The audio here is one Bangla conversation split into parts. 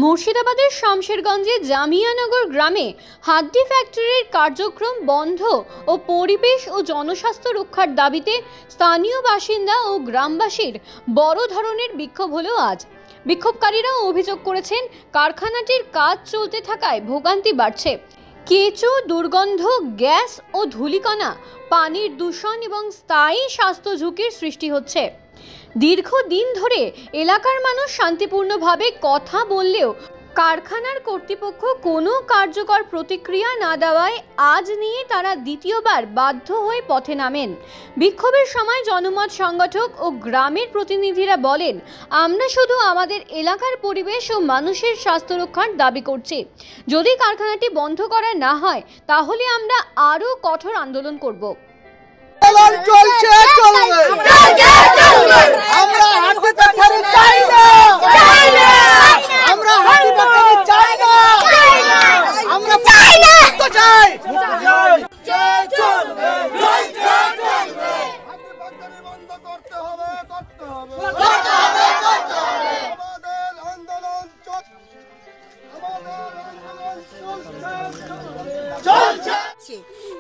মুর্শিদাবাদের শামশেরগঞ্জে জামিয়ানগর গ্রামে হাড্ডি ফ্যাক্টরির কার্যক্রম বন্ধ ও পরিবেশ ও জনস্বাস্থ্য রক্ষার দাবিতে স্থানীয় বাসিন্দা ও গ্রামবাসীর বড় ধরনের বিক্ষোভ হলো আজ। বিক্ষোভকারীরা অভিযোগ করেছেন কারখানাটির কাজ চলতে থাকায় ভোগান্তি বাড়ছে। কেঁচো, দুর্গন্ধ, গ্যাস ও ধূলিকণা, পানির দূষণ এবং স্থায়ী স্বাস্থ্য ঝুঁকির সৃষ্টি হচ্ছে। দীর্ঘদিন ধরে এলাকার মানুষ শান্তিপূর্ণভাবে কথা বললেও কারখানার কর্তৃপক্ষ কোনো কার্যকর প্রতিক্রিয়া না দেওয়ায় আজ নিয়ে তারা দ্বিতীয়বার বাধ্য হয়ে পথে নামেন। বিক্ষোভের সময় জনমত সংগঠক ও গ্রামের প্রতিনিধিরা বলেন, আমরা শুধু আমাদের এলাকার পরিবেশ ও মানুষের স্বাস্থ্য রক্ষার দাবি করছি। যদি কারখানাটি বন্ধ করা না হয় তাহলে আমরা আরও কঠোর আন্দোলন করব। চলছে চলবে, আমরা হাড্ডি ফ্যাক্টরি চাই না, আমরা হাড্ডি ফ্যাক্টরি চাই না, আমরা চাই না, চাই চলবে, হাড্ডি ফ্যাক্টরি বন্ধ করতে হবে, করতে হবে, করতে হবে, করতে হবে। আমাদের আন্দোলন চলছে।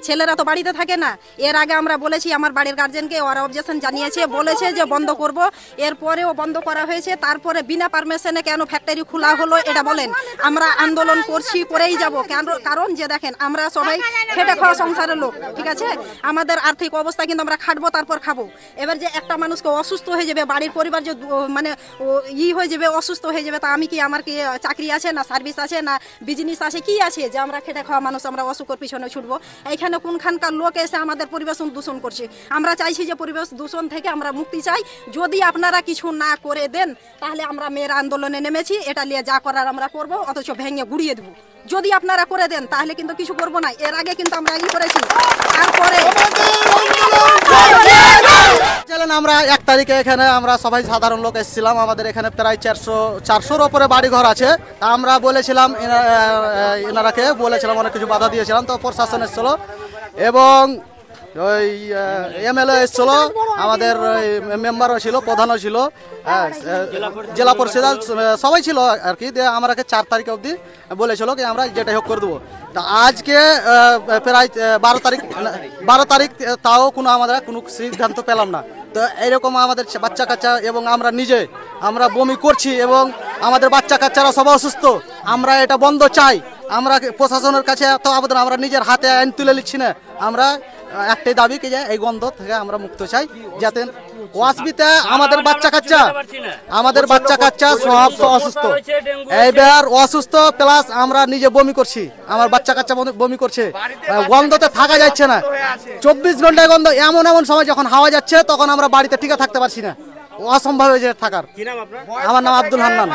ছেলেরা তো বাড়িতে থাকে না। এর আগে আমরা বলেছি, আমার বাড়ির গার্জেনকে, ওরা অবজেকশন জানিয়েছে, বলেছে যে বন্ধ করব, এরপরেও বন্ধ করা হয়েছে। তারপরে বিনা পারমিশনে কেন ফ্যাক্টরি খোলা হলো এটা বলেন। আমরা আন্দোলন করছি, করেই যাব। কারণ যে দেখেন, আমরা সবাই খেটে খাওয়া সংসারের লোক, ঠিক আছে? আমাদের আর্থিক অবস্থা কিন্তু আমরা খাটবো, তারপর খাবো। এবার যে একটা মানুষকে অসুস্থ হয়ে যাবে, বাড়ির পরিবার যে মানে হয়ে যাবে, অসুস্থ হয়ে যাবে, তা আমি কি, আমার কি চাকরি আছে না, সার্ভিস আছে না, বিজনেস আছে, কি আছে যে আমরা খেটে খাওয়া মানুষ আমরা অসুখের পিছনে ছুটবো? এইখানে কোনখানকার লোক এসে আমাদের পরিবেশ দূষণ করছে। আমরা চাইছি যে পরিবেশ দূষণ থেকে আমরা মুক্তি চাই। যদি আপনারা কিছু না করে দেন তাহলে আমরা মেয়ের আন্দোলনে নেমেছি, এটা নিয়ে যা করার আমরা করব, অথচ ভেঙে গুড়িয়ে দেবো। যদি আপনারা করে দেন তাহলে কিন্তু কিছু করব না। এর আগে কিন্তু আমরা করেছি। তারপরে আমরা 1 তারিখে এখানে আমরা সবাই সাধারণ লোক এসেছিলাম। আমাদের এখানে প্রায় 400-400-র ওপরে বাড়িঘর আছে। তা আমরা বলেছিলাম, এনারাকে বলেছিলাম, অনেক কিছু বাধা দিয়েছিলাম। তো প্রশাসন এসেছিল এবং ওই এমএলএ এসেছিল, আমাদের মেম্বারও ছিল, প্রধানও ছিল, জেলা পরিষদ সবাই ছিল আর কি। আমাকে 4 তারিখ অবধি বলেছিল কি আমরা যেটাই হোক করে দেবো। তা আজকে প্রায় 12 তারিখ, তাও আমাদের কোনো সিদ্ধান্ত পেলাম না। তো এরকম আমাদের বাচ্চা কাচ্চা এবং আমরা নিজে আমরা বমি করছি এবং আমাদের বাচ্চা কাচ্চারা সবাই অসুস্থ। আমরা এটা বন্ধ চাই। আমরা প্রশাসনের কাছে এত আবেদন, আমরা নিজের হাতে আইন তুলে নিচ্ছি না। আমরা একটাই দাবি কি, যে এই গন্ধ থেকে আমরা মুক্ত চাই, যাতে ওয়াসবিতে আমাদের বাচ্চা কাচ্চা সব অসুস্থ। এইবার অসুস্থ প্লাস আমরা নিজে বমি করছি, আমার বাচ্চা কাচ্চা বমি করছে, গন্ধতে থাকা যাচ্ছে না। 24 ঘন্টায় গন্ধ। এমন সময় যখন হাওয়া যাচ্ছে তখন আমরা বাড়িতে টিকে থাকতে পারছি না, অসম্ভব হয়ে যায় থাকার। আমার নাম আব্দুল হান্নান।